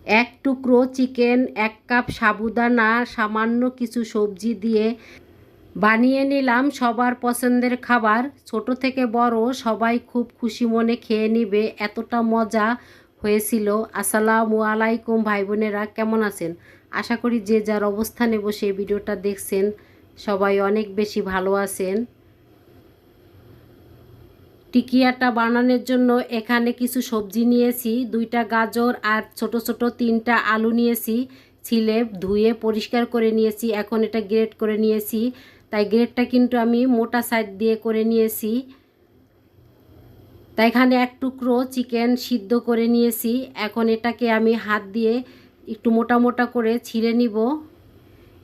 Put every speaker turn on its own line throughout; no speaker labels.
এক টুকরো chicken, 1 cup সাবুদানা, সামান্য কিছু সবজি দিয়ে বানিয়ে নিলাম সবার পছন্দের খাবার। ছোট থেকে বড় সবাই খুব খুশি মনে খেয়ে নিবে, এতটা মজা হয়েছিল। আসসালামু আলাইকুম ভাই বোনেরা, কেমন আছেন? আশা করি যে যার অবস্থানে বসে ভিডিওটা দেখছেন সবাই অনেক বেশি ভালো আছেন। টিকিয়াটা বানানোর জন্য এখানে কিছু সবজি নিয়েছি, 2টা গাজর আর ছোট ছোট 3টা আলু নিয়েছি। ছিলে ধুয়ে পরিষ্কার করে নিয়েছি, এখন এটা গ্রেট করে নিয়েছি। তাই গ্রেটটা কিন্তু আমি মোটা সাইড দিয়ে করে নিয়েছি। তাই এখানে 1 টুকরো চিকেন সিদ্ধ করে নিয়েছি। এখন এটাকে আমি হাত দিয়ে একটু মোটা মোটা করে ছিঁড়ে নিব।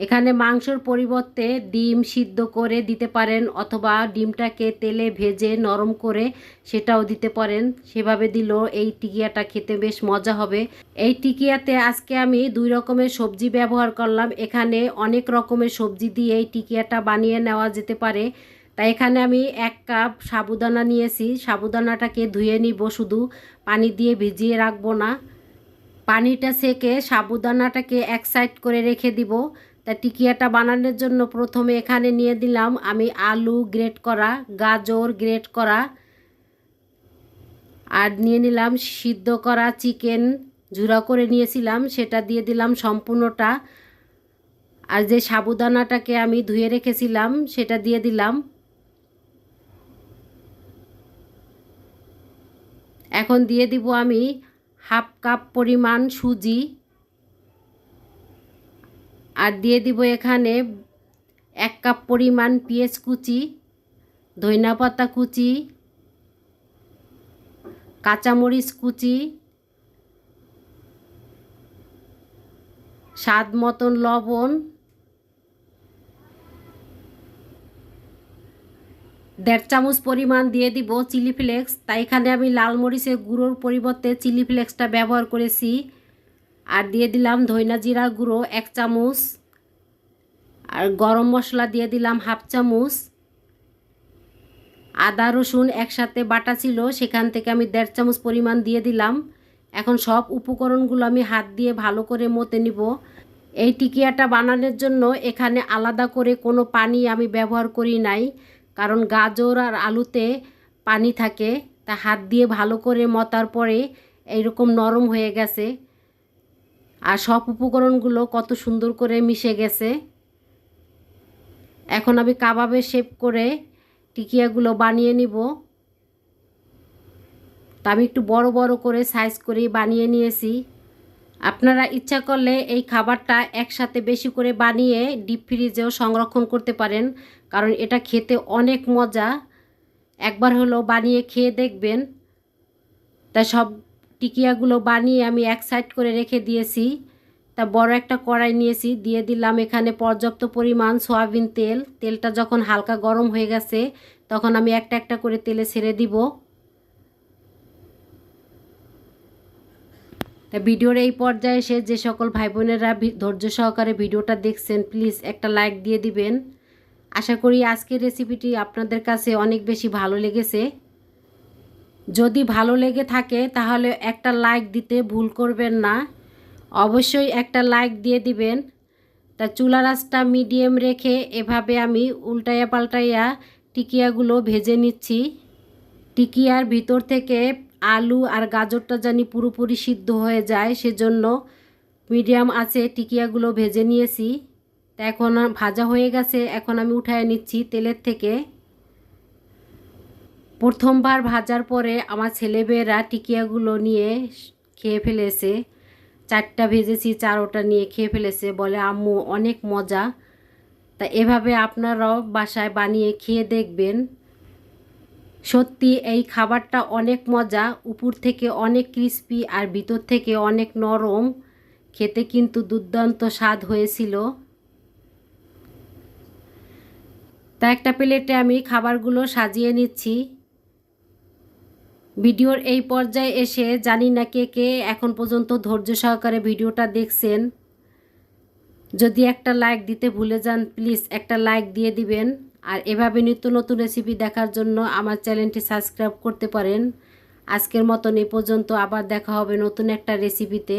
এখানে মাংসর পরিবর্তে ডিম সিদ্ধ করে দিতে পারেন, অথবা ডিমটাকে তেলে ভেজে নরম করে সেটাও দিতে পারেন। সেভাবে দিলেও এই টিকিয়াটা খেতে বেশ মজা হবে। এই টিকিয়াতে আজকে আমি 2 রকমের সবজি ব্যবহার করলাম। এখানে অনেক রকমের সবজি দিয়ে এই টিকিয়াটা বানিয়ে নেওয়া যেতে পারে। তাই এখানে আমি 1 কাপ সাবুদানা নিয়েছি। সাবুদানাটাকে ধুয়ে নিব, শুধু পানি দিয়ে ভিজিয়ে রাখবো না। পানিটা সেকে সাবুদানাটাকে এক সাইড করে রেখে দিব। তা টিকিয়াটা বানানোর জন্য প্রথমে এখানে নিয়ে দিলাম আমি আলু গ্রেট করা, গাজর গ্রেট করা, আর নিয়ে নিলাম সিদ্ধ করা চিকেন, ঝুরা করে নিয়েছিলাম সেটা দিয়ে দিলাম সম্পূর্ণটা। আর যে সাবুদানাটাকে আমি ধুয়ে রেখেছিলাম সেটা দিয়ে দিলাম। এখন দিয়ে দিব আমি 1/2 কাপ পরিমাণ সুজি, আর দিয়ে দিব এখানে 1 কাপ পরিমাণ পেঁয়াজ কুচি, ধনিয়া পাতা কুচি, কাঁচামরিচ কুচি, স্বাদ মতন লবণ, 1.5 চামচ পরিমাণ দিয়ে দিব চিলি ফ্লেক্স। তাই এখানে আমি লাল মরিচের গুঁড়োর পরিবর্তে চিলি ফ্লেক্সটা ব্যবহার করেছি। আর দিয়ে দিলাম ধনিয়া জিরা গুঁড়ো 1 চামচ, আর গরম মশলা দিয়ে দিলাম 1/2 চামচ। আদা রসুন একসাথে বাটা ছিল, সেখান থেকে আমি 1.5 চামচ পরিমাণ দিয়ে দিলাম। এখন সব উপকরণগুলো আমি হাত দিয়ে ভালো করে মতে নিব। এই টিকিয়াটা বানানোর জন্য এখানে আলাদা করে কোনো পানি আমি ব্যবহার করি নাই, কারণ গাজর আর আলুতে পানি থাকে। তা হাত দিয়ে ভালো করে মতার পরে এইরকম নরম হয়ে গেছে, আর সব উপকরণগুলো কত সুন্দর করে মিশে গেছে। এখন আমি কাবাবের শেপ করে টিকিয়াগুলো বানিয়ে নিব। তা আমি একটু বড় বড় করে সাইজ করেই বানিয়ে নিয়েছি। আপনারা ইচ্ছা করলে এই খাবারটা একসাথে বেশি করে বানিয়ে ডিপ ফ্রিজেও সংরক্ষণ করতে পারেন, কারণ এটা খেতে অনেক মজা। একবার হলো বানিয়ে খেয়ে দেখবেন। তা সব টিকিয়াগুলো বানিয়ে আমি এক সাইড করে রেখে দিয়েছি। তা বড় একটা কড়াই নিয়েছি, দিয়ে দিলাম এখানে পর্যাপ্ত পরিমাণ সয়াবিন তেল। তেলটা যখন হালকা গরম হয়ে গেছে তখন আমি একটা একটা করে তেলে ছেড়ে দিব। তা ভিডিওর এই পর্যায়ে এসে যে সকল ভাই বোনেরা ধৈর্য সহকারে ভিডিওটা দেখছেন, প্লিজ একটা লাইক দিয়ে দিবেন। আশা করি আজকের রেসিপিটি আপনাদের কাছে অনেক বেশি ভালো লেগেছে। যদি ভালো লেগে থাকে তাহলে একটা লাইক দিতে ভুল করবেন না, অবশ্যই একটা লাইক দিয়ে দিবেন। তা চুলার আঁচটা মিডিয়াম রেখে এভাবে আমি উল্টাইয়া পাল্টাইয়া টিকিয়াগুলো ভেজে নিচ্ছি। টিকিয়ার ভিতর থেকে আলু আর গাজরটা জানি পুরোপুরি সিদ্ধ হয়ে যায়, সেজন্য মিডিয়াম আছে টিকিয়াগুলো ভেজে নিয়েছি। তা এখন ভাজা হয়ে গেছে, এখন আমি উঠায় নিচ্ছি তেলের থেকে। প্রথমবার ভাজার পরে আমার ছেলেমেয়েরা টিকিয়াগুলো নিয়ে খেয়ে ফেলেছে। 4টা ভেজেছি, 4টা নিয়ে খেয়ে ফেলেছে, বলে আম্মু অনেক মজা। তা এভাবে আপনারাও বাসায় বানিয়ে খেয়ে দেখবেন। সত্যি এই খাবারটা অনেক মজা, উপর থেকে অনেক ক্রিস্পি আর ভিতর থেকে অনেক নরম, খেতে কিন্তু দুর্দান্ত স্বাদ হয়েছিল। তা একটা প্লেটে আমি খাবারগুলো সাজিয়ে নিচ্ছি। ভিডিওর এই পর্যায়ে এসে জানি না কে কে এখন পর্যন্ত ধৈর্য সহকারে ভিডিওটা দেখছেন। যদি একটা লাইক দিতে ভুলে যান, প্লিজ একটা লাইক দিয়ে দিবেন। আর এভাবে নিত্য নতুন রেসিপি দেখার জন্য আমার চ্যানেলটি সাবস্ক্রাইব করতে পারেন। আজকের মতন এই পর্যন্ত, আবার দেখা হবে নতুন একটা রেসিপিতে।